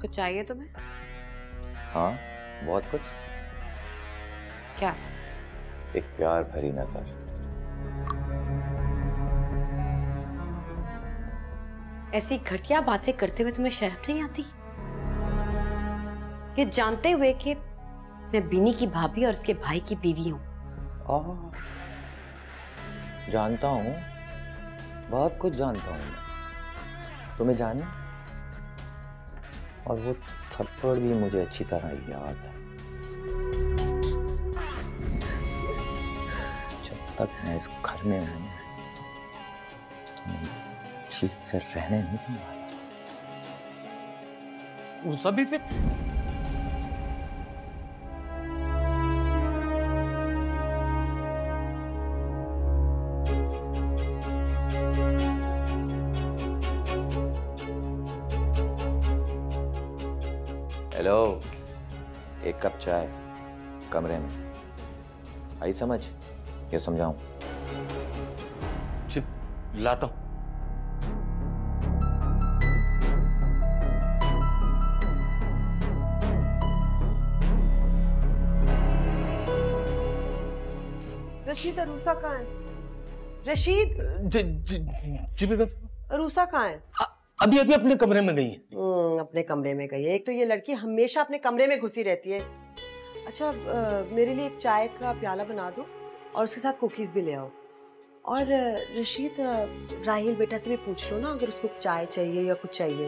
कुछ चाहिए तुम्हें? हाँ, बहुत कुछ। क्या? एक प्यार भरी नजर। ऐसी घटिया बातें करते हुए तुम्हें शर्म नहीं आती? ये जानते हुए कि मैं बीनी की भाभी और उसके भाई की बीवी हूँ। जानता हूँ, बहुत कुछ जानता हूँ मैं। तुम्हें जाने, और वो थप्पड़ भी मुझे अच्छी तरह याद है। जब तक मैं इस घर में हूँ तुम्हें ठीक से रहने नहीं दूंगा। वो सभी पे हेलो, एक कप चाय कमरे में आई समझ? क्या समझाऊं? चिप लाता हूं। रशीद, अरूसा कहाँ है? रशीद, जी बेगम साहब, अरूसा कहाँ है? अभी अभी अपने कमरे में गई है। अपने कमरे में गई है। एक तो ये लड़की हमेशा अपने कमरे में घुसी रहती है। अच्छा, मेरे लिए एक चाय का प्याला बना दो और उसके साथ कुकीज भी ले आओ। और रशीद, राहिल बेटा से भी पूछ लो ना अगर उसको चाय चाहिए या कुछ चाहिए।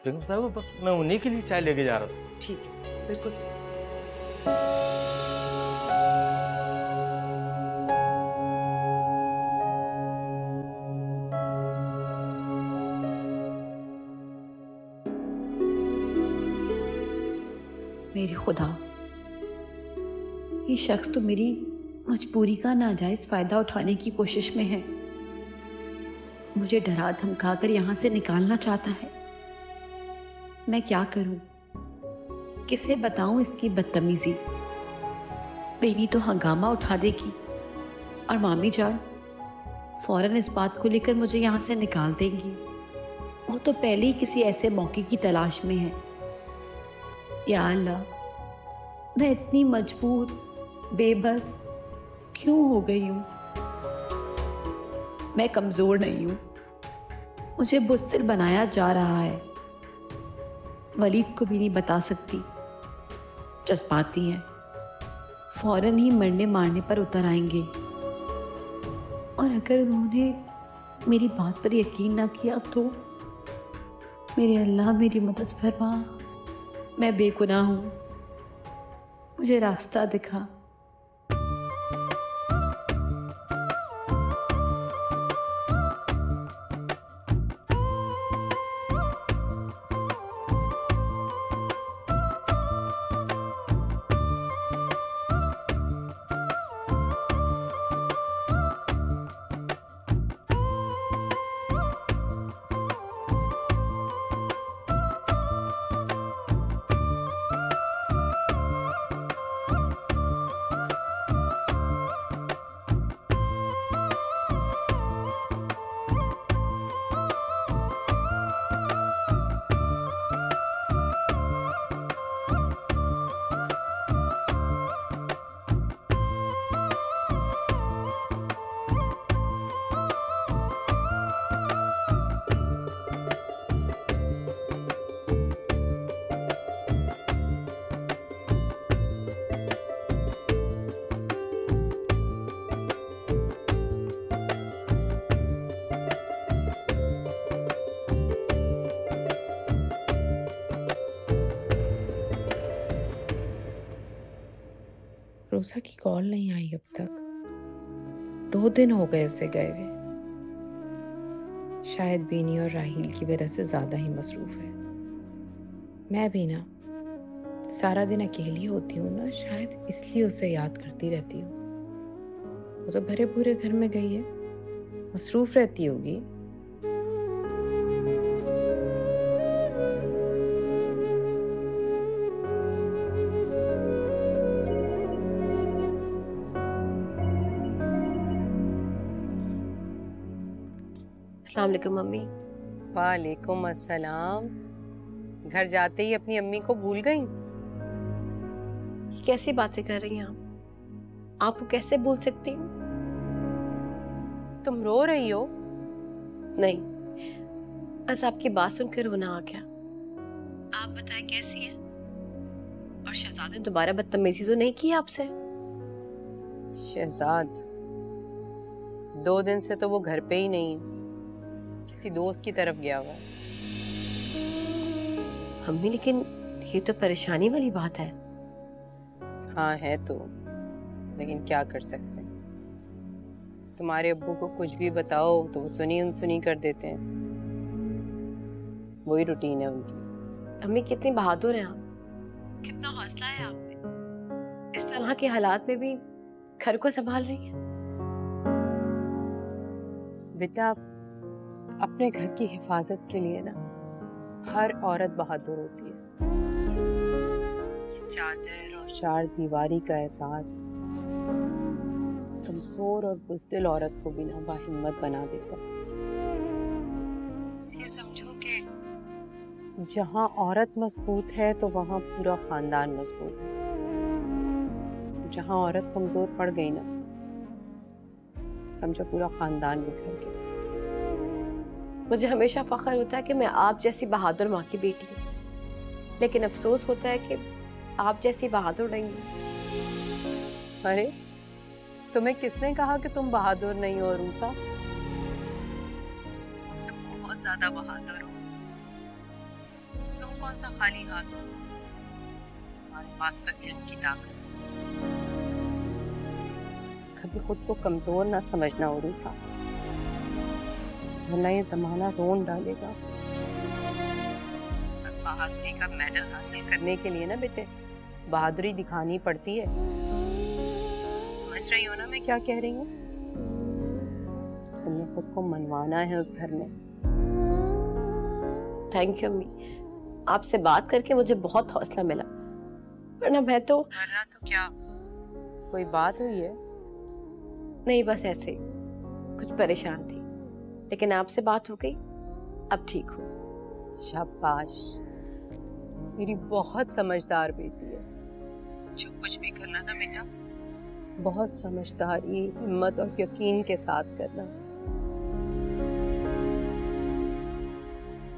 बेगम साहब, बस मैं उन्हीं के लिए चाय लेके जा रहा था। ठीक है, बिल्कुल सही। मेरे खुदा, ये शख्स तो मेरी मजबूरी का नाजायज फायदा उठाने की कोशिश में है। मुझे डरा धमका कर यहां से निकालना चाहता है। मैं क्या करूं? किसे बताऊं इसकी बदतमीजी? बेनी तो हंगामा उठा देगी और मामी जान फौरन इस बात को लेकर मुझे यहां से निकाल देंगी। वो तो पहले ही किसी ऐसे मौके की तलाश में है। या अल्लाह, मैं इतनी मजबूर, बेबस क्यों हो गई हूं? मैं कमजोर नहीं हूं, मुझे बुज़दिल बनाया जा रहा है। वलीद को भी नहीं बता सकती। जज्बाती हैं, फौरन ही मरने मारने पर उतर आएंगे। और अगर उन्होंने मेरी बात पर यकीन ना किया तो मेरे अल्लाह मेरी मदद फरमा। मैं बेगुनाह हूं, मुझे रास्ता दिखा। रोसा की कॉल नहीं आई अब तक। 2 दिन हो गए उसे गए हुए। शायद बीनी और राहील की वजह से ज्यादा ही मसरूफ है। मैं भी ना सारा दिन अकेली होती हूँ ना, शायद इसलिए उसे याद करती रहती हूँ। वो तो भरे पूरे घर में गई है, मसरूफ रहती होगी। अस्सलाम वालेकुम मम्मी। वालेकुम अस्सलाम। घर जाते ही अपनी अम्मी को भूल गई? कैसी बातें कर रही हैं आप? आपको कैसे भूल सकती हूँ? तुम रो रही हो? नहीं, बस आपकी बात सुनकर रोना आ गया। आप बताएं कैसी है? और शहजाद ने दोबारा बदतमीजी तो नहीं की आपसे? शहजाद 2 दिन से तो वो घर पे ही नहीं है, किसी दोस्त की तरफ गया हुआ है। अम्मी लेकिन ये तो परेशानी वाली बात है। हाँ है तो, लेकिन क्या कर सकते हैं। तुम्हारे अब्बू को कुछ भी बताओ तो वो सुनी अनसुनी कर देते हैं, वही रूटीन है उनकी। अम्मी कितनी बहादुर हैं आप, कितना हौसला है आप में। इस तरह के हालात में भी घर को संभाल रही हैं। बेटा अपने घर की हिफाजत के लिए ना हर औरत बहादुर होती है। चादर और चार दीवारी का एहसास कमजोर और बुज़दिल औरत को भी ना बाहिम्मत बना देता। ये समझो कि जहाँ औरत मजबूत है तो वहाँ पूरा खानदान मजबूत है। जहाँ औरत कमजोर पड़ गई ना, समझो पूरा खानदान बिखर गया। मुझे हमेशा फख्र होता है कि मैं आप जैसी बहादुर माँ की बेटी हूँ, लेकिन अफसोस होता है कि आप जैसी बहादुर नहीं हो। अरे तुम्हें किसने कहा कि तुम बहादुर नहीं हो अरूसा? तुम सब बहुत ज्यादा बहादुर हो। तुम कौन सा खाली हाथ हो? तुम्हारे पास तो इल्म की ताकत। कभी खुद को कमजोर ना समझना अरूसा, वरना ये जमाना रोन डालेगा। बहादुरी का मेडल हासिल करने के लिए ना बेटे बहादुरी दिखानी पड़ती है। समझ रही हो ना मैं क्या कह रही हूँ? तुमने खुद को मनवाना है उस घर में। थैंक यू अम्मी, आपसे बात करके मुझे बहुत हौसला मिला, वरना वरना तो क्या कोई बात हुई है? नहीं, बस ऐसे ही कुछ परेशान थी, लेकिन आपसे बात हो गई, अब ठीक हूँ। शाबाश, मेरी बहुत समझदार बेटी है। जो कुछ भी करना ना बेटा बहुत समझदारी, हिम्मत और यकीन के साथ करना।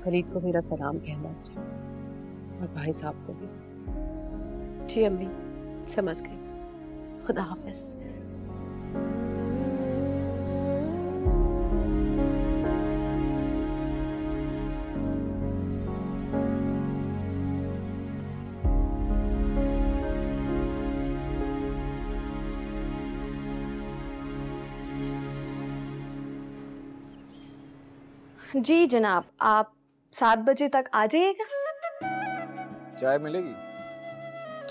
खलीद को मेरा सलाम कहना अच्छा, और भाई साहब को भी। जी अम्मी, समझ गई। खुदा हाफिज। जी जनाब, आप 7 बजे तक आ जाइएगा। चाय मिलेगी?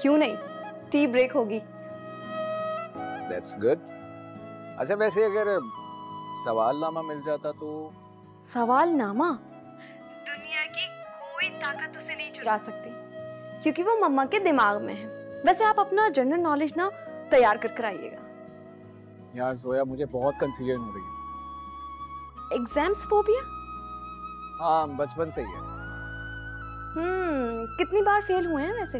क्यों नहीं, टी ब्रेक होगी। That's good. अच्छा वैसे अगर सवालनामा मिल जाता तो? सवालनामा? दुनिया की कोई ताकत उसे नहीं चुरा सकती, क्योंकि वो मम्मा के दिमाग में है। वैसे आप अपना जनरल नॉलेज ना तैयार कर आइएगा। यार जोया, मुझे बहुत कंफ्यूजन हो रही है। Exams phobia? हाँ, बचपन से ही है। कितनी बार फेल हुए हैं वैसे?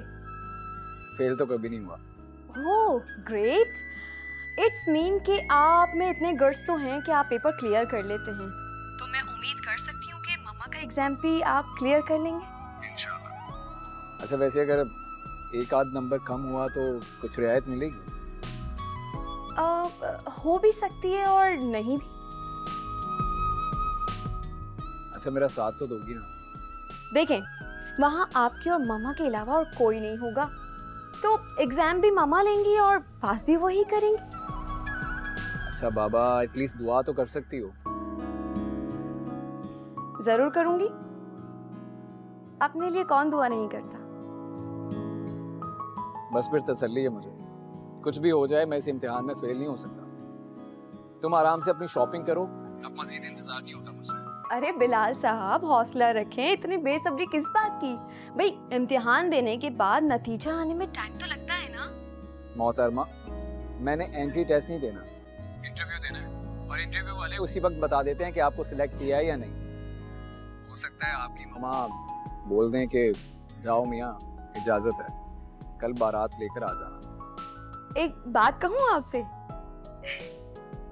फेल तो कभी नहीं हुआ। ओह ग्रेट, इट्स मीन कि आप में इतने गट्स तो हैं कि आप पेपर क्लियर कर लेते हैं। तो मैं उम्मीद कर सकती हूँ कि मम्मा का एग्जाम भी आप क्लियर कर लेंगे इंशाल्लाह। अच्छा वैसे अगर एक आध नंबर कम हुआ तो कुछ रियायत मिलेगी? हो भी सकती है और नहीं भी। अच्छा मेरा साथ तो दोगी ना? देखें, वहाँ आपके और मामा के अलावा और कोई नहीं होगा, तो एग्जाम भी मामा लेंगी और पास भी वही करेंगी। अच्छा बाबा, एटलीस्ट दुआ तो कर सकती हो? जरूर करूंगी, अपने लिए कौन दुआ नहीं करता। बस फिर तसल्ली है मुझे, कुछ भी हो जाए मैं इस इम्तिहान में फेल नहीं हो सकता। तुम आराम से अपनी शॉपिंग करो, अब मजीद इंतजार नहीं होता मुझसे। अरे बिलाल साहब, हौसला रखें, इतनी बेसब्री किस बात की? भाई इम्तिहान देने के बाद नतीजा आने में टाइम तो लगता है ना। मोहतरमा, मैंने एंट्री टेस्ट नहीं देना, इंटरव्यू देना है, और इंटरव्यू वाले उसी वक्त बता देते हैं कि आपको सिलेक्ट किया है या नहीं। हो सकता है आपकी मम्मा बोल दें कि जाओ मियाँ, इजाजत है। कल बारात लेकर आ जाना। एक बात कहूँ आपसे,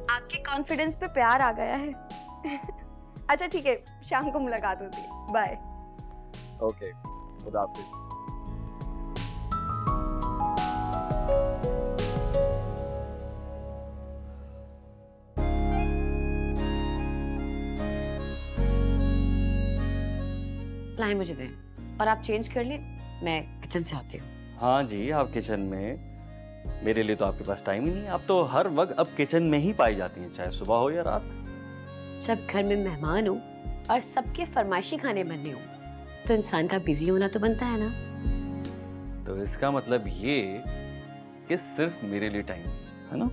आपके कॉन्फिडेंस पे प्यार आ गया है। अच्छा ठीक है, शाम को मुलाकात होती है। बाय। ओके, खुदा हाफिज। लाएं मुझे दें और आप चेंज कर लिए, मैं किचन से आती हूँ। हाँ जी, आप किचन में। मेरे लिए तो आपके पास टाइम ही नहीं है। आप तो हर वक्त अब किचन में ही पाई जाती हैं, चाहे सुबह हो या रात। जब घर में मेहमान हो और सबके फरमाइशी खाने बनने हो तो इंसान का बिजी होना तो बनता है ना। तो इसका मतलब ये कि सिर्फ मेरे लिए टाइम है ना?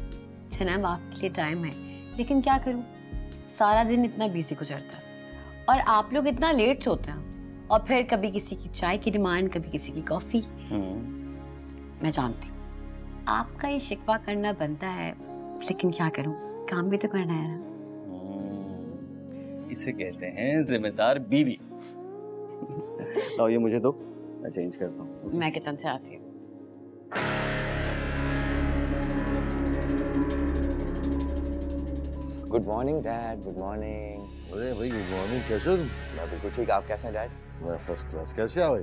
जनाब आपके लिए टाइम है, लेकिन क्या करूं, सारा दिन इतना बिजी गुजरता है और आप लोग इतना लेट सोते हैं और फिर कभी किसी की चाय की डिमांड, कभी किसी की कॉफी। मैं जानती हूँ आपका ये शिकवा करना बनता है, लेकिन क्या करूं, काम भी तो करना है ना। इसे कहते हैं जिम्मेदार बीवी। लो ये मुझे दो, मैं चेंज करता हूँ। मैं किचन से आती हूँ। Good morning dad, good morning. अरे भाई गुड मॉर्निंग, कैसे हो तुम? मैं बिल्कुल ठीक, आप कैसे हैं डैड? मैं फर्स्ट क्लास। कैसे आओ?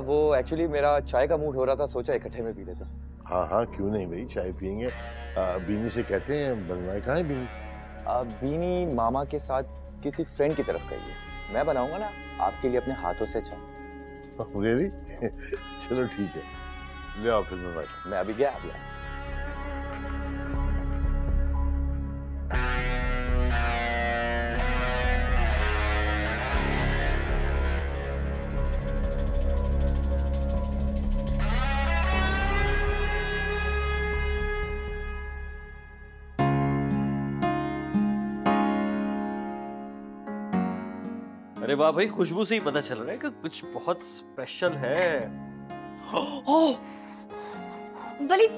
वो एक्चुअली मेरा चाय का मूड हो रहा था, सोचा इकट्ठे में पी लेते। हाँ हाँ क्यों नहीं भाई, चाय पियेंगे। बीनी से कहते हैं बनवाए। कहाँ है बीनी? बीनी मामा के साथ किसी फ्रेंड की तरफ गई है। मैं बनाऊंगा ना आपके लिए अपने हाथों से चाय। रियली? चलो ठीक है, ले आओ फिर मैं बैठा। मैं अभी गया अभी। अरे वाह भाई, खुशबू से ही पता चल रहा है कि कुछ बहुत स्पेशल है। ओह वलीद,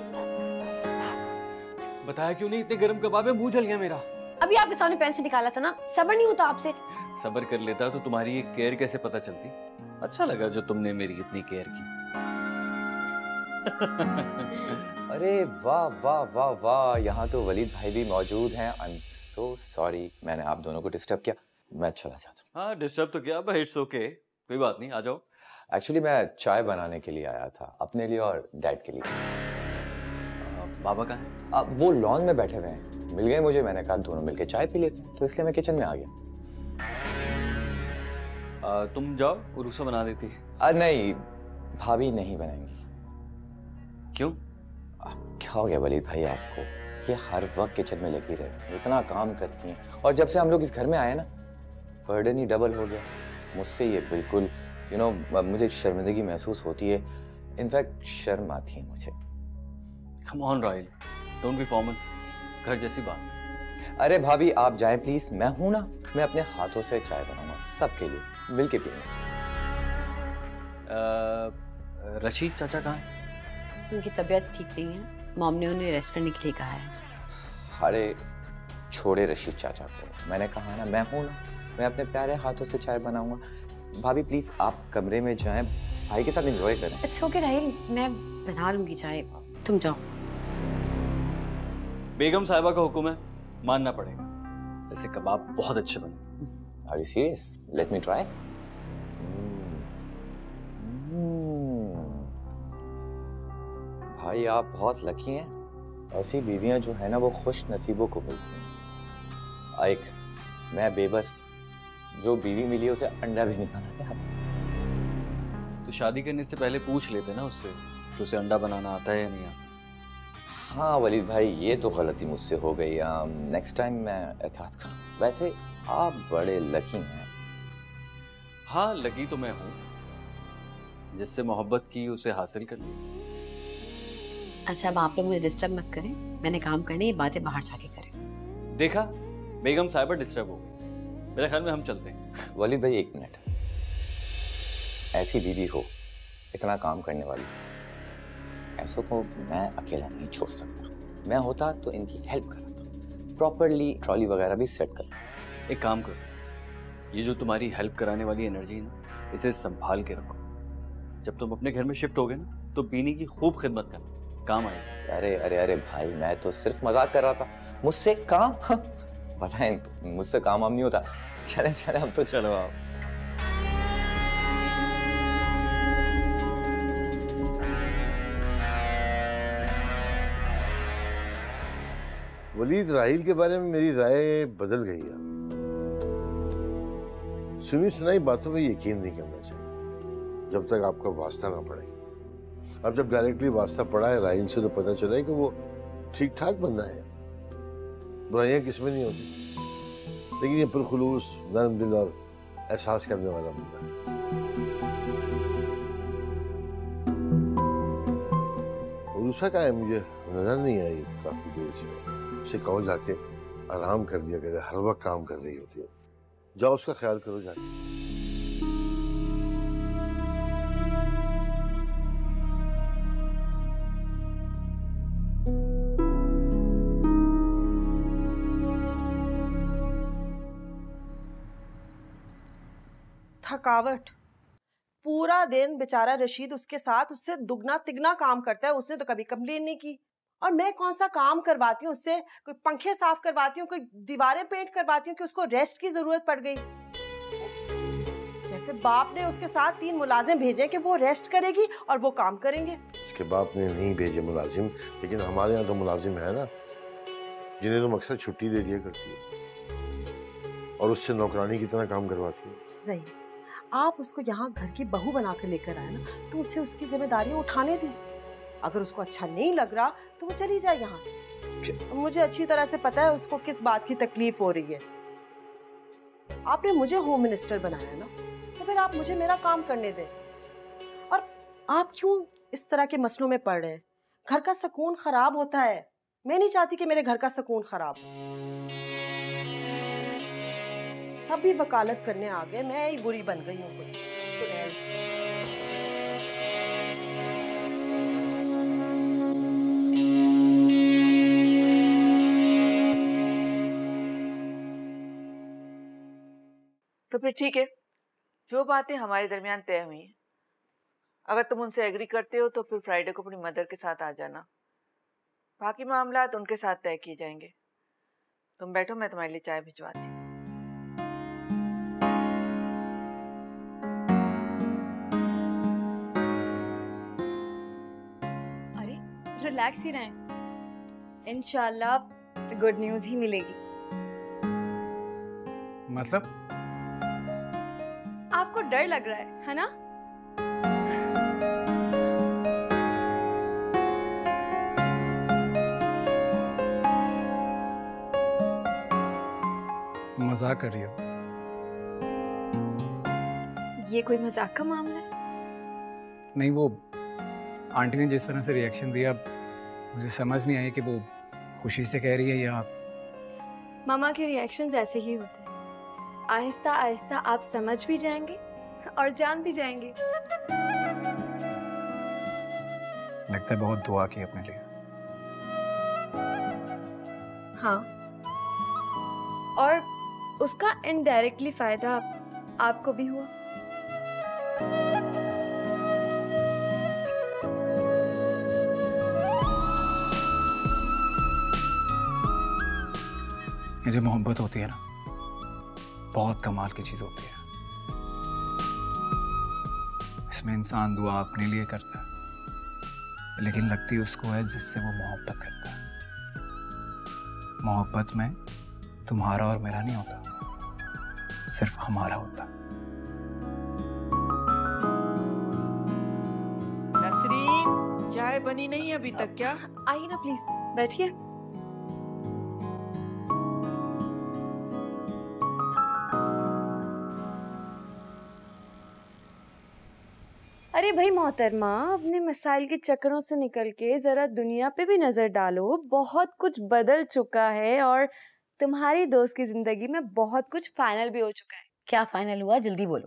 बताया क्यों नहीं? इतने गर्म कबाब है, मुंह जल गया मेरा। अभी आपके सामने पेन से निकाला था ना, सब्र नहीं होता आपसे। सब्र कर लेता तो तुम्हारी ये केयर कैसे पता चलती? अच्छा लगा जो तुमने मेरी इतनी केयर की। अरे वाह वाह वाह वाह, यहाँ तो वलीद भाई भी मौजूद हैं। आई एम सो सॉरी, मैंने आप दोनों को डिस्टर्ब किया। मैं चला जाता हूँ। हाँ डिस्टर्ब तो किया, बट इट्स ओके, कोई बात नहीं, आ जाओ। एक्चुअली मैं चाय बनाने के लिए आया था, अपने लिए और डैड के लिए। बाबा कहाँ हैं? अब वो लॉन में बैठे हुए हैं, मिल गए मुझे। मैंने कहा दोनों मिलके चाय पी लेते हैं, तो इसलिए मैं किचन में आ गया। तुम जाओ, उरुसा बना देती है। नहीं, भाभी नहीं बनाएंगी। क्यों? क्या हो गया वलीद भाई आपको? ये हर वक्त किचन में लगी रहती हैं, इतना काम करती हैं, और जब से हम लोग इस घर में आए ना, बर्डन ही डबल हो गया मुझसे। ये बिल्कुल मुझे शर्मिंदगी महसूस होती है। इनफैक्ट शर्म आती है मुझे। Come on Rahul, don't be formal, घर जैसी बात। अरे भाभी आप जाएं प्लीज, मैं हूं ना, मैं अपने हाथों से चाय बनाऊंगा सबके लिए, मिलके पिएंगे। रशीद चाचा कहाँ हैं? उनकी तबीयत ठीक नहीं है, मॉम ने उन्हें रेस्ट करने के लिए कहा है। अरे छोड़े रशीद चाचा को, मैंने कहा ना मैं हूं ना, मैं अपने प्यारे हाथों से चाय बनाऊंगा। भाभी प्लीज आप कमरे में जाएं, भाई के साथ एंजॉय करें। इट्स ओके राहिल, मैं बना लूंगी चाय, तुम जाओ। बेगम साहिबा का हुक्म है, मानना पड़ेगा। ऐसे कबाब बहुत अच्छे बने। Are you serious? Let me try. भाई आप बहुत लकी हैं, ऐसी बीवियां जो है ना वो खुश नसीबों को मिलती हैं। एक मैं बेबस, जो बीवी मिली है उसे अंडा भी नहीं बनाना आता। तो शादी करने से पहले पूछ लेते ना उससे कि उसे अंडा बनाना आता है या नहीं आता। हाँ वलीद भाई, ये तो गलती मुझसे हो गई। नेक्स्ट टाइम मैं एहतियात करूँ। वैसे आप बड़े लकी हैं। हाँ लकी तो मैं हूँ, जिससे मोहब्बत की उसे हासिल कर ली। अच्छा अब आप लोग मुझे डिस्टर्ब मत करें, मैंने काम करने, ये बातें बाहर जाके करें। देखा, बेगम साहिबा डिस्टर्ब हो गई। मेरे ख्याल में हम चलते हैं। वलीद भाई एक मिनट, ऐसी बीवी हो, इतना काम करने वाली, ऐसों को मैं अकेला नहीं छोड़ सकता। मैं होता तो इनकी हेल्प कराता, प्रॉपरली ट्रॉली वगैरह भी सेट करता। एक काम करो, ये जो तुम्हारी हेल्प कराने वाली एनर्जी है ना, इसे संभाल के रखो। जब तुम अपने घर में शिफ्ट होगे ना तो बीनी की खूब खिदमत करना, काम आएगी। अरे अरे अरे भाई, मैं तो सिर्फ मजाक कर रहा था। मुझसे काम पता है, मुझसे काम वाम नहीं होता। चले चले हम तो। चलो आप। वलीद, राहिल के बारे में मेरी राय बदल गई है। सुनी सुनाई बातों में यकीन नहीं करना चाहिए जब तक आपका वास्ता ना पड़े। अब जब डायरेक्टली वास्ता पड़ा है राहिल से तो पता चला है कि वो ठीक ठाक बंदा है, बुराइयां किसमें नहीं होती, लेकिन ये पुरखुलूस, नरम दिल और एहसास करने वाला बंदा है। और उसका क्या है, मुझे नजर नहीं आई काफी देर से। उसे कहो जाके आराम कर दिया करे, हर वक्त काम कर रही होती है। जाओ उसका ख्याल करो जाके। थकावट, पूरा दिन बेचारा रशीद उसके साथ उससे दुगना तिगना काम करता है। उसने तो कभी कंप्लेन नहीं की। और मैं कौन सा काम करवाती हूँ उससे? कोई पंखे साफ करवाती हूँ, कोई दीवारें पेंट करवाती हूँ कि उसको रेस्ट की जरूरत पड़ गई? जैसे बाप ने उसके साथ 3 मुलाजिम भेजे कि वो रेस्ट करेगी और वो काम करेंगे। उसके बाप ने नहीं भेजे मुलाजिम, लेकिन हमारे यहाँ तो मुलाजिम है ना, जिन्हें तुम अक्सर छुट्टी दे दिया करती है और उससे नौकरानी की तरह काम करवाती है। ज़हीर, आप उसको यहाँ घर की बहू बनाकर लेकर आए ना, तो उसे उसकी जिम्मेदारियां उठाने दी। अगर उसको अच्छा नहीं लग रहा तो वो चली जाए यहाँ से। मुझे अच्छी तरह से पता है उसको किस बात की तकलीफ हो रही है। आपने मुझे होम मिनिस्टर बनाया ना, तो फिर आप मुझे मेरा काम करने दें। और आप क्यों इस तरह के मसलों में पड़ रहे हैं? घर का सुकून खराब होता है। मैं नहीं चाहती कि मेरे घर का सुकून खराब हो। सब भी वकालत करने आ गए, मैं ही बुरी बन गई हूँ। तो फिर ठीक है, जो बातें हमारे दरमियान तय हुई हैं, अगर तुम उनसे एग्री करते हो तो फिर फ्राइडे को अपनी मदर के साथ आ जाना। बाकी मामला उनके साथ तय किए जाएंगे। तुम बैठो, मैं तुम्हारे लिए चाय भिजवाती हूँ। अरे रिलैक्स ही रहें, इंशाल्लाह गुड न्यूज़ ही मिलेगी। मतलब आपको डर लग रहा है ना? मजाक कर रही हो? ये कोई मजाक का मामला है? नहीं, वो आंटी ने जिस तरह से रिएक्शन दिया मुझे समझ नहीं आई कि वो खुशी से कह रही है या। मामा के रिएक्शंस ऐसे ही होते हैं। आहिस्ता आहिस्ता आप समझ भी जाएंगे और जान भी जाएंगे। लगता है बहुत दुआ की अपने लिए। हाँ, और उसका इनडायरेक्टली फायदा आपको भी हुआ। ये जो मोहब्बत होती है ना, बहुत कमाल की चीज होती है। इसमें इंसान दुआ अपने लिए करता है, लेकिन लगती उसको है जिससे वो मोहब्बत करता है। मोहब्बत में तुम्हारा और मेरा नहीं होता, सिर्फ हमारा होता। नसरीन, चाय बनी नहीं अभी तक क्या? आइए ना प्लीज, बैठिए। अरे भाई मोहतरमा, अपने मसाइल के चक्करों से निकल के जरा दुनिया पे भी नजर डालो। बहुत कुछ बदल चुका है और तुम्हारी दोस्त की जिंदगी में बहुत कुछ फाइनल भी हो चुका है। क्या फाइनल हुआ, जल्दी बोलो।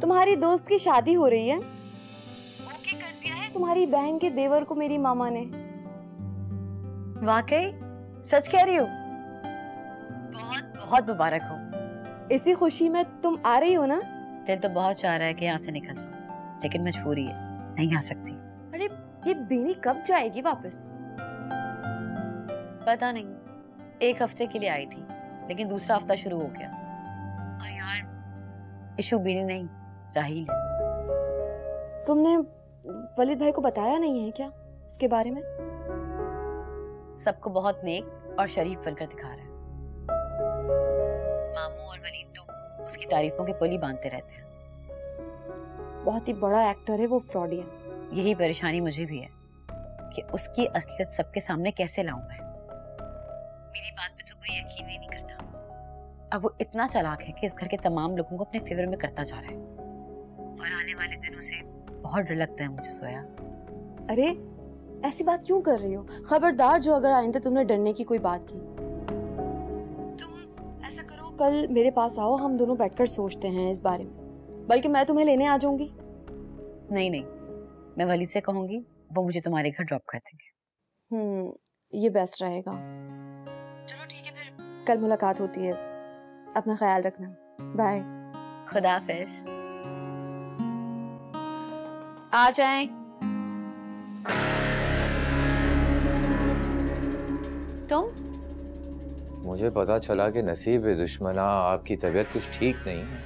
तुम्हारी दोस्त की शादी हो रही है। ओके कर दिया है तुम्हारी बहन के देवर को मेरी मामा ने। वाकई सच कह रही हो? बहुत बहुत मुबारक हो। इसी खुशी में तुम आ रही हो ना, दिल तो बहुत चाह रहा है कि यहाँ से निकल जाऊं, लेकिन मजबूरी है, नहीं आ सकती। अरे ये बीनी कब जाएगी वापस? पता नहीं, 1 हफ्ते के लिए आई थी, लेकिन दूसरा हफ्ता शुरू हो गया। और यार इशू बीनी नहीं, राहिल है। तुमने वलीद भाई को बताया नहीं है क्या उसके बारे में? सबको बहुत नेक और शरीफ बनकर दिखा रहा है। मामू और वलीद तो उसकी तारीफों के पुल ही बांधते रहते हैं। बहुत ही बड़ा एक्टर है वो, फ्रॉडियन। यही परेशानी मुझे भी है कि उसकी असलियत सबके सामने कैसे लाऊं मैं। मेरी बात पे तो कोई यकीन ही नहीं करता। अब वो इतना चालाक है कि इस घर के तमाम लोगों को अपने फेवर में करता जा रहा है। और आने वाले दिनों से बहुत डर लगता है मुझे सोया। अरे ऐसी बात क्यों कर रही हो? खबरदार, जो अगर आइंदा तुमने डरने की कोई बात की। तुम ऐसा करो, कल मेरे पास आओ, हम दोनों बैठकर सोचते हैं इस बारे में। बल्कि मैं तुम्हें लेने आ जाऊंगी। नहीं नहीं, मैं वलीद से कहूंगी, वो मुझे तुम्हारे घर ड्रॉप कर देंगे। ये बेस्ट रहेगा। चलो ठीक है, फिर कल मुलाकात होती है। अपना ख्याल रखना। बाय। खुदा हाफिज। आ जाएं। तुम? मुझे पता चला कि नसीब दुश्मना आपकी तबीयत कुछ ठीक नहीं है।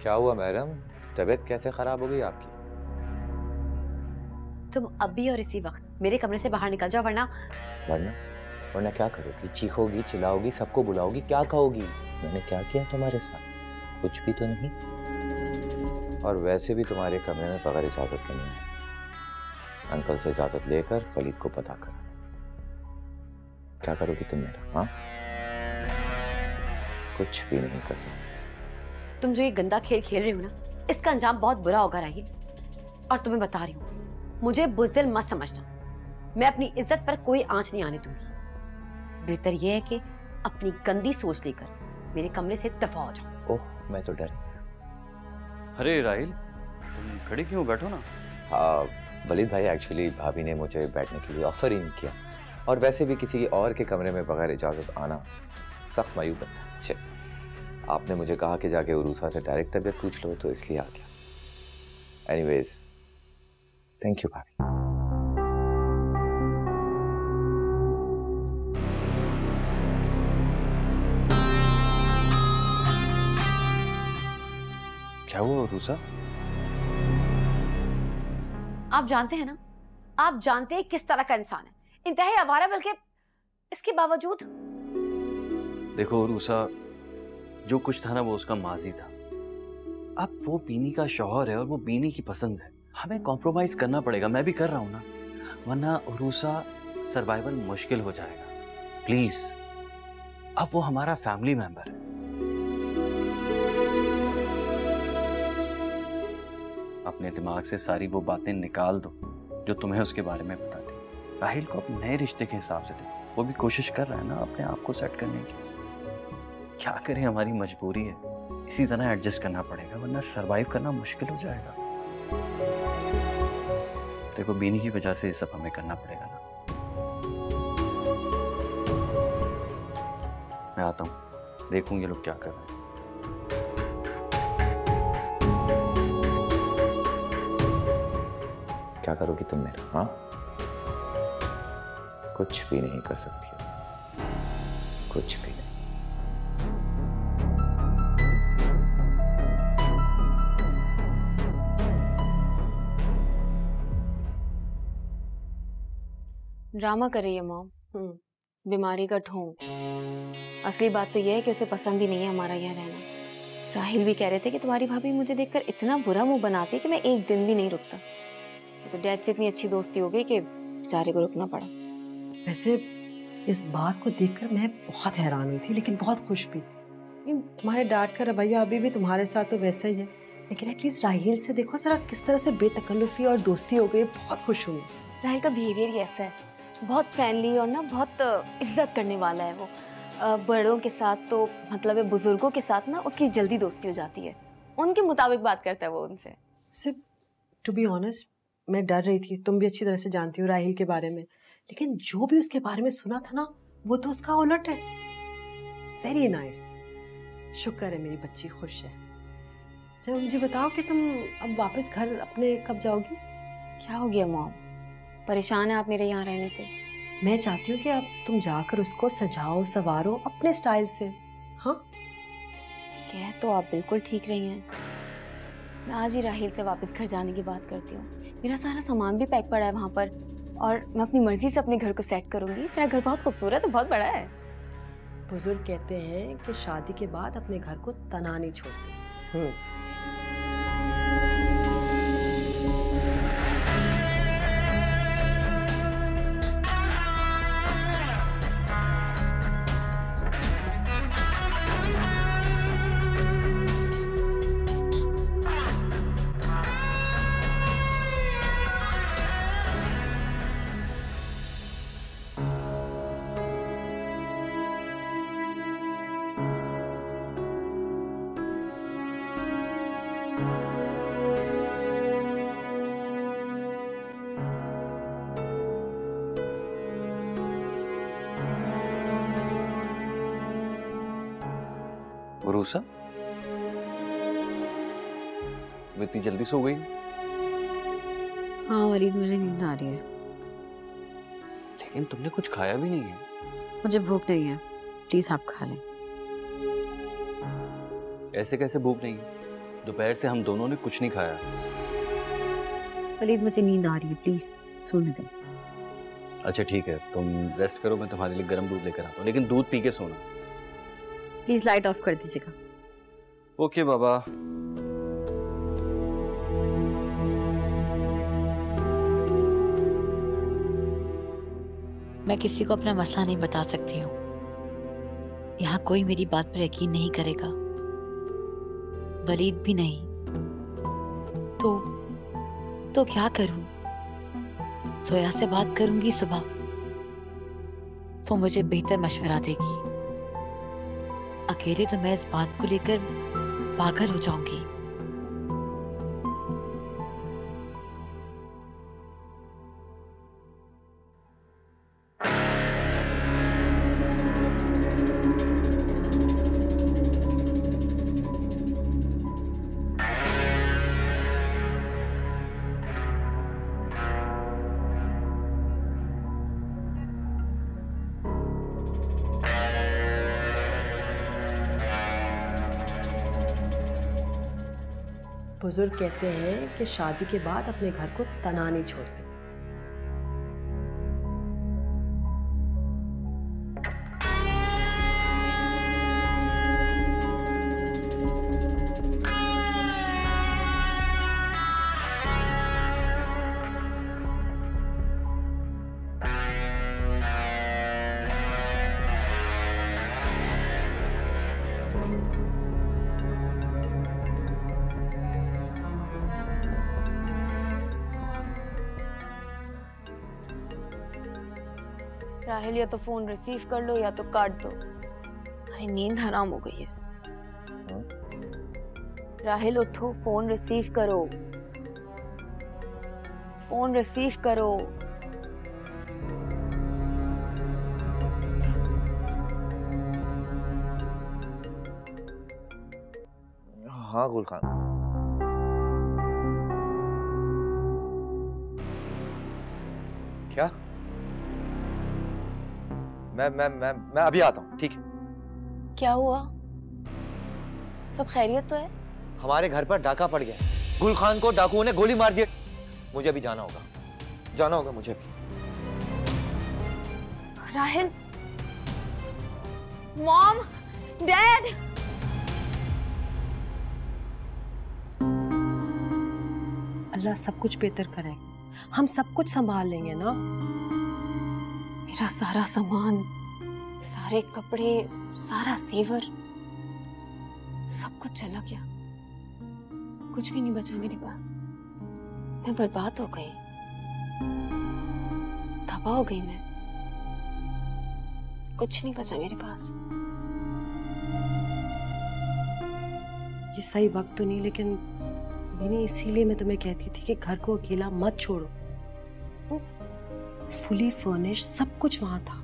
क्या हुआ मैडम, तबीयत कैसे खराब हो गई आपकी? तुम अभी और इसी वक्त मेरे कमरे से बाहर निकल जाओ, वरना वरना क्या करोगी? चीखोगी, चिल्लाओगी, सबको बुलाओगी, क्या कहोगी? मैंने क्या किया तुम्हारे साथ? कुछ भी तो नहीं। और वैसे भी तुम्हारे कमरे में बगैर इजाजत के नहीं है। अंकल से इजाजत लेकर फलीद को पता कर। क्या करोगी तुम मेरा? हाँ, कुछ भी नहीं कर सकती। तुम जो ये गंदा खेल खेल रही हो ना, इसका अंजाम बहुत बुरा होगा राहिल। और तुम्हें बता रही हूँ, मुझे बुज़दिल मत समझना। मैं अपनी इज्जत पर कोई आंच नहीं आने दूंगी। बेहतर यह है कि अपनी गंदी सोच लेकर मेरे कमरे से दफा हो जाओ। ओह, मैं तो डर। अरे राहिल, तुम खड़े क्यों? बैठो ना। हाँ वलीद भाई, एक्चुअली भाभी ने मुझे बैठने के लिए ऑफर ही नहीं किया। और वैसे भी किसी और के कमरे में बगैर इजाजत आना सख्त मायूब बनता है। आपने मुझे कहा कि जाके उरूसा से डायरेक्ट तबीयत पूछ लो, तो इसलिए आ गया। एनीवेज, थैंक यू भाभी। क्या हुआ उरूसा? आप जानते हैं ना, आप जानते हैं किस तरह का इंसान है। इंतहाई आवारा, बल्कि इसके बावजूद। देखो उरूसा, जो कुछ था ना वो उसका माजी था। अब वो बीनी का शौहर है और वो बीनी की पसंद है। हमें कॉम्प्रोमाइज करना पड़ेगा। मैं भी कर रहा हूं ना, वरना उरूसा सर्वाइवल मुश्किल हो जाएगा। प्लीज, अब वो हमारा फैमिली मेंबर है। अपने दिमाग से सारी वो बातें निकाल दो जो तुम्हें उसके बारे में पता थी। राहिल को अपने नए रिश्ते के हिसाब से देखो। वो भी कोशिश कर रहा है ना अपने आप को सेट करने की। क्या करें, हमारी मजबूरी है। इसी तरह एडजस्ट करना पड़ेगा, वरना सरवाइव करना मुश्किल हो जाएगा। देखो, बीनी की वजह से ये सब हमें करना पड़ेगा ना। मैं आता हूँ, देखूं ये लोग क्या कर रहे हैं। क्या करोगी तुम मेरा? हाँ, कुछ भी नहीं कर सकती हो, कुछ भी नहीं। ड्रामा कर रही है मॉम। बीमारी का ढोंग। असली बात तो यह है कि उसे पसंद ही नहीं है हमारा यहाँ रहना। राहिल भी कह रहे थे कि तुम्हारी भाभी मुझे देखकर इतना बुरा मुंह बनाती है कि मैं एक दिन भी नहीं रुकता। तो डैड से इतनी अच्छी दोस्ती हो गई कि बेचारे को रुकना पड़ा। वैसे इस बात को देखकर मैं बहुत हैरान हुई थी, लेकिन बहुत खुश भी। तुम्हारे डैड का रवैया अभी भी तुम्हारे साथ तो वैसा ही है, लेकिन एटलीस्ट राहिल से देखो जरा किस तरह से बेतकल्लुफी और दोस्ती हो गई। बहुत खुश हूँ। राहिल का बिहेवियर ही ऐसा है, बहुत फ्रेंडली और ना बहुत इज्जत करने वाला है वो। बड़ों के साथ तो मतलब है, बुजुर्गों के साथ ना उसकी जल्दी दोस्ती हो जाती है। उनके मुताबिक बात करता है वो उनसे। सिर्फ टू बी ऑनेस्ट, मैं डर रही थी। तुम भी अच्छी तरह से जानती हो राहिल के बारे में, लेकिन जो भी उसके बारे में सुना था ना, वो तो उसका उलट है। Very nice. शुक्र है मेरी बच्ची खुश है। जब मुझे बताओ कि तुम अब वापस घर अपने कब जाओगी? क्या हो गया मॉम? परेशान है आप मेरे यहाँ रहने से? मैं चाहती हूँ कि अब तुम जाकर उसको सजाओ संवारो अपने स्टाइल से। हाँ, कह तो आप बिल्कुल ठीक रही हैं। मैं आज ही राहिल से वापस घर जाने की बात करती हूँ। मेरा सारा सामान भी पैक पड़ा है वहाँ पर, और मैं अपनी मर्जी से अपने घर को सेट करूँगी। मेरा घर बहुत खूबसूरत है, बहुत बड़ा है। बुजुर्ग कहते हैं कि शादी के बाद अपने घर को तना नहीं छोड़ते। रूसा, वो इतनी जल्दी सो गई? हाँ वरीद, मुझे नींद आ रही है। लेकिन तुमने कुछ खाया भी नहीं है। मुझे भूख नहीं है, प्लीज आप खा लें। ऐसे कैसे भूख नहीं है? दोपहर से हम दोनों ने कुछ नहीं खाया। वरीद मुझे नींद आ रही है, प्लीज सोने दो। अच्छा ठीक है, तुम रेस्ट करो, मैं तुम्हारे लिए गर्म दूध लेकर आता हूँ, लेकिन दूध पी के सोना। प्लीज लाइट ऑफ कर दीजिएगा। ओके बाबा। मैं किसी को अपना मसला नहीं बता सकती हूँ। यहाँ कोई मेरी बात पर यकीन नहीं करेगा, वलीद भी नहीं। तो क्या करूं? सोया से बात करूंगी सुबह, वो मुझे बेहतर मशवरा देगी। अकेले तो मैं इस बात को लेकर पागल हो जाऊंगी। बुजुर्ग कहते हैं कि शादी के बाद अपने घर को तना नहीं छोड़ते। राहिल, या तो फोन रिसीव कर लो या तो काट दो। अरे नींद हराम हो गई है। राहिल उठो, फोन रिसीव करो, फोन रिसीव करो। हाँ गुल खान। क्या? मैं अभी आता हूँ, ठीक है? क्या हुआ? सब खैरियत तो है? हमारे घर पर डाका पड़ गया। गुल खान को डाकुओं ने गोली मार दी। मुझे अभी जाना होगा मुझे अभी। Rahil, mom, dad. अल्लाह सब कुछ बेहतर करे, हम सब कुछ संभाल लेंगे ना। मेरा सारा सामान, सारे कपड़े, सारा जेवर, सब कुछ चला गया। कुछ भी नहीं बचा मेरे पास। मैं बर्बाद हो गई, तबाह हो गई मैं। कुछ नहीं बचा मेरे पास। ये सही वक्त तो नहीं, लेकिन बीनी इसीलिए मैं तुम्हें कहती थी कि घर को अकेला मत छोड़ो। फुली फर्निश सब कुछ वहां था।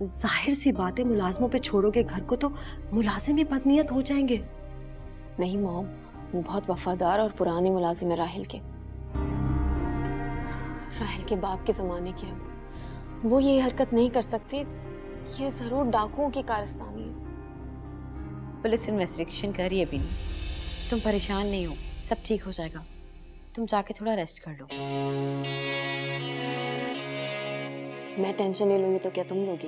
जाहिर सी बात है, मुलाजमों पे छोड़ोगे घर को तो मुलाजिम भी बदनीयत हो जाएंगे। नहीं मॉम, वो बहुत वफादार और पुराने मुलाजिम है राहिल के। राहिल के बाप के ज़माने के हैं वो ये हरकत नहीं कर सकते। ये ज़रूर डाकुओं की कारस्तानी है। पुलिस इन्वेस्टिगेशन कर रही है भी नहीं, तुम परेशान नहीं हो, सब ठीक हो जाएगा। तुम जाके थोड़ा रेस्ट कर लो। मैं टेंशन नहीं लूंगी तो क्या तुम लोगी?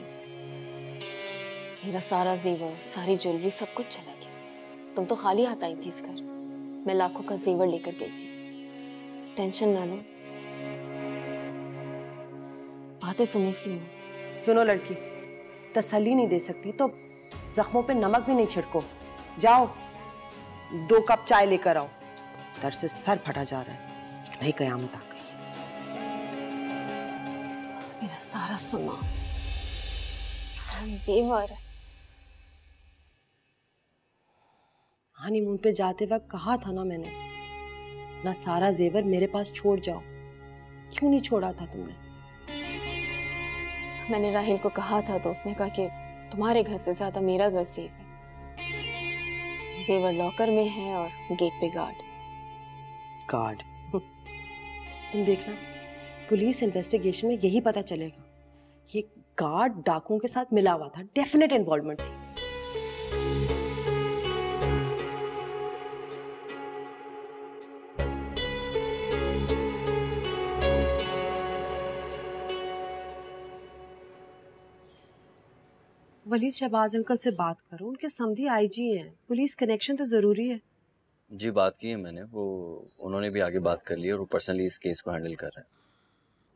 मेरा सारा जेवर, सारी ज्वेलरी, सब कुछ चला गया। तुम तो खाली हाथ आई थी इस घर, मैं लाखों का जेवर लेकर गई थी। टेंशन ना लो, बातें सुनने सी हूँ। सुनो लड़की, तसल्ली नहीं दे सकती तो जख्मों पे नमक भी नहीं छिड़को। जाओ 2 कप चाय लेकर आओ। दर्द से सर फटा जा रहा है, एक नई कयामत आ गई। मेरा सारा सामान, सारा जेवर। हनीमून पे जाते वक्त कहा था ना मैंने, अपना सारा जेवर मेरे पास छोड़ जाओ। क्यों नहीं छोड़ा था तुमने? मैंने राहिल को कहा था तो उसने कहा कि तुम्हारे घर से ज्यादा मेरा घर सेफ है। जेवर लॉकर में है और गेट पे गार्ड। तुम देखना, पुलिस इन्वेस्टिगेशन में यही पता चलेगा। ये गार्ड डाकुओं के साथ मिला हुआ था, डेफिनेट इन्वॉल्वमेंट थी। वलीद शहबाज अंकल से बात करो, उनके समधी आईजी हैं, पुलिस कनेक्शन तो जरूरी है। जी बात की है मैंने, वो उन्होंने भी आगे बात कर ली और वो पर्सनली इस केस को हैंडल कर रहे हैं।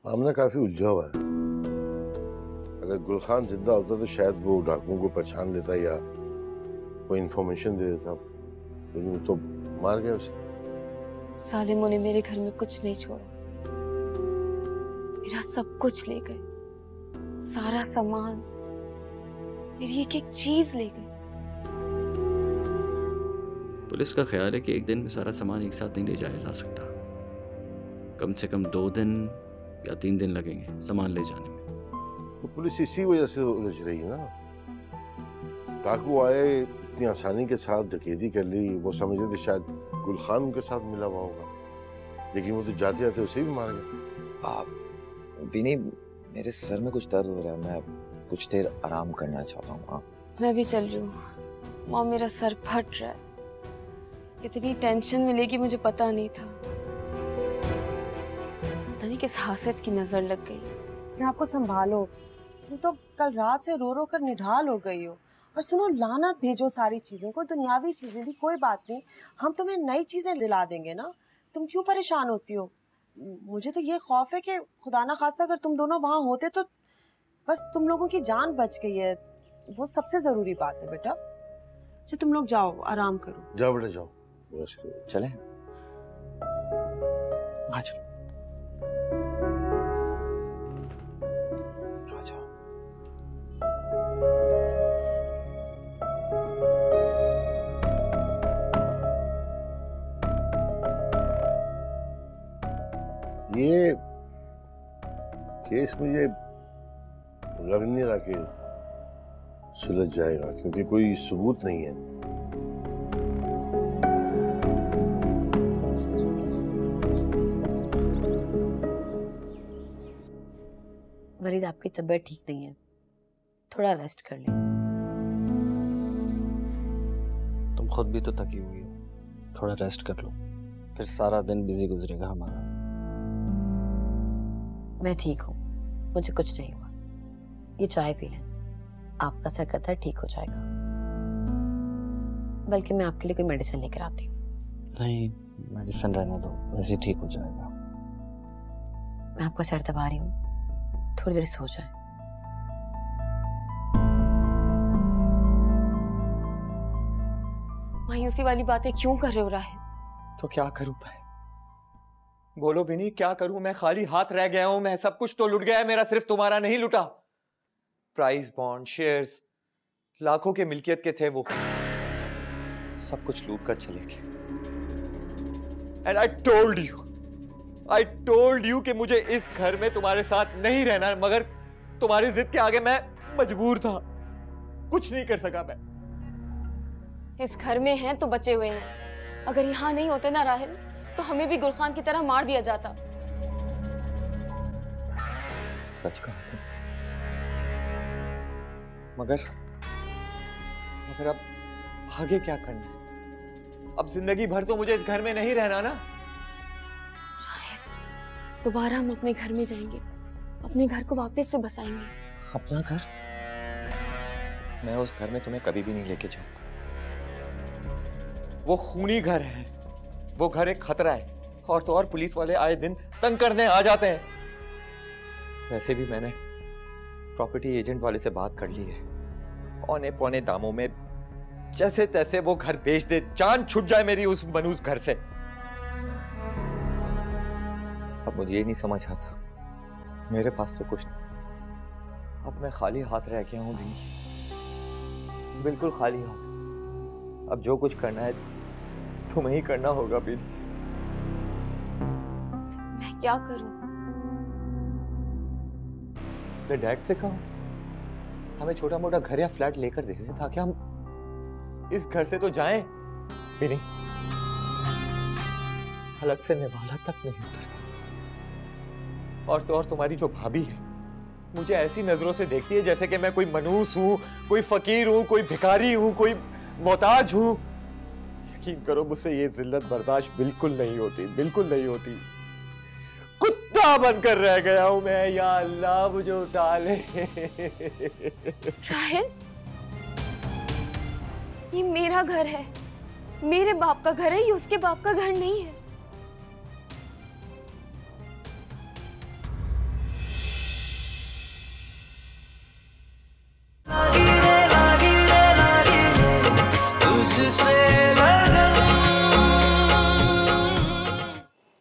मामला काफी उलझा हुआ है। अगर गुलखान जिंदा होता तो शायद वो डाकुओं को पहचान लेता या कोई इंफॉर्मेशन दे देता, लेकिन वो तो मार गया उसे। सालिमों ने मेरे घर में कुछ नहीं छोड़ा, मेरा सब कुछ ले गए, सारा सामान, मेरी एक एक चीज ले गए। पुलिस का ख्याल है कि एक दिन में सारा सामान एक साथ नहीं ले जाया जा सकता। कम से कम 2 दिन या 3 दिन लगेंगे सामान ले जाने में। तो पुलिस इसी वजह से उलझ रही है ना। डाकू आए, इतनी आसानी के साथ डकैती कर ली, वो समझ रहे थे शायद गुलखान उनके साथ मिला हुआ होगा, लेकिन वो तो जाते जाते उसे भी मार गए। आप बिनी, मेरे सर में कुछ दर्द हो रहा है, मैं कुछ देर आराम करना चाहता हूँ। मैं भी चल रही हूँ मॉम, मेरा सर फट रहा है। इतनी टेंशन मिलेगी मुझे पता नहीं था। पता नहीं किस हासद की नजर लग गई। मैं आपको संभालो, तुम तो कल रात से रो रो कर निढाल हो गई हो। और सुनो, लानत भेजो सारी चीजों को, दुनियावी चीजें थी, कोई बात नहीं, हम तुम्हें नई चीजें दिला देंगे ना। तुम क्यों परेशान होती हो? मुझे तो ये खौफ है कि खुदा ना खास्ता अगर तुम दोनों वहां होते तो बस तुम लोगों की जान बच गई है, वो सबसे जरूरी बात है बेटा। अच्छा तुम लोग जाओ, आराम करो। जाओ बेटा जाओ, चले। हाँ चलो। ये केस मुझे लग नहीं रहा कि सुलझ जाएगा, क्योंकि कोई सबूत नहीं है। वलीद, आपकी तबीयत ठीक नहीं है, थोड़ा रेस्ट कर लें। तुम खुद भी तो थकी हुई हो, थोड़ा रेस्ट कर लो, फिर सारा दिन बिजी गुजरेगा हमारा। मैं ठीक हूँ, मुझे कुछ नहीं हुआ। ये चाय पी लें, आपका सर का दर्द ठीक हो जाएगा। बल्कि मैं आपके लिए कोई मेडिसिन लेकर आती हूँ। नहीं, मेडिसिन रहने दो, वैसे ही ठीक हो जाएगा। मैं आपका सर दबा रही हूँ, थोड़ी देर सो जाए। मायूसी वाली बातें क्यों कर रहे हो राहिल? तो क्या करूं मैं? बोलो बिनी, क्या करूं? मैं खाली हाथ रह गया हूं। मैं सब कुछ तो लुट गया, मेरा सिर्फ तुम्हारा नहीं लुटा। प्राइस बॉन्ड, शेयर्स, लाखों के मिल्कियत के थे वो, सब कुछ लूट कर चले गए। एंड आई टोल्ड यू कि मुझे इस घर में तुम्हारे साथ नहीं रहना, मगर तुम्हारी जिद के आगे मैं मजबूर था, कुछ नहीं कर सका मैं। इस घर में हैं तो बचे हुए हैं, अगर यहाँ नहीं होते ना राहिल, तो हमें भी गुलखान की तरह मार दिया जाता। सच कहा तुम। मगर अब आगे क्या करना है? अब जिंदगी भर तो मुझे इस घर में नहीं रहना ना। दोबारा हम अपने घर में जाएंगे, अपने घर को वापस से बसाएंगे। अपना घर? मैं उस घर में तुम्हें कभी भी नहीं लेके जाऊंगा। वो खूनी घर है, वो घर एक खतरा है, और तो और पुलिस वाले आए दिन तंग करने आ जाते हैं। वैसे भी मैंने प्रॉपर्टी एजेंट वाले से बात कर ली है, औने पौने दामों में जैसे तैसे वो घर बेच दे, जान छूट जाए मेरी उस मनूस घर से। अब मुझे ये नहीं समझ आता, मेरे पास तो कुछ नहीं, अब मैं खाली हाथ रह गया हूं भी, बिल्कुल खाली हाथ। अब जो कुछ करना है तुम्हें ही करना होगा भी। मैं क्या करूं? मैं डैड से कहूं हमें छोटा मोटा घर या फ्लैट लेकर दे दे, ताकि हम इस घर से तो जाएं भी नहीं। हलक से निवाला तक नहीं उतरता। और तो और तुम्हारी जो भाभी है, मुझे ऐसी नजरों से देखती है जैसे कि मैं कोई मनूस हूं, कोई फकीर हूं, कोई भिखारी हूं, कोई मोहताज हूं। यकीन करो मुझसे ये जिल्लत बर्दाश्त बिल्कुल नहीं होती, बिल्कुल नहीं होती। कुत्ता बनकर रह गया हूं मैं, या अल्लाह मुझे उठा ले। राहिल, ये मेरा घर है, मेरे बाप का घर है, ये उसके बाप का घर नहीं है।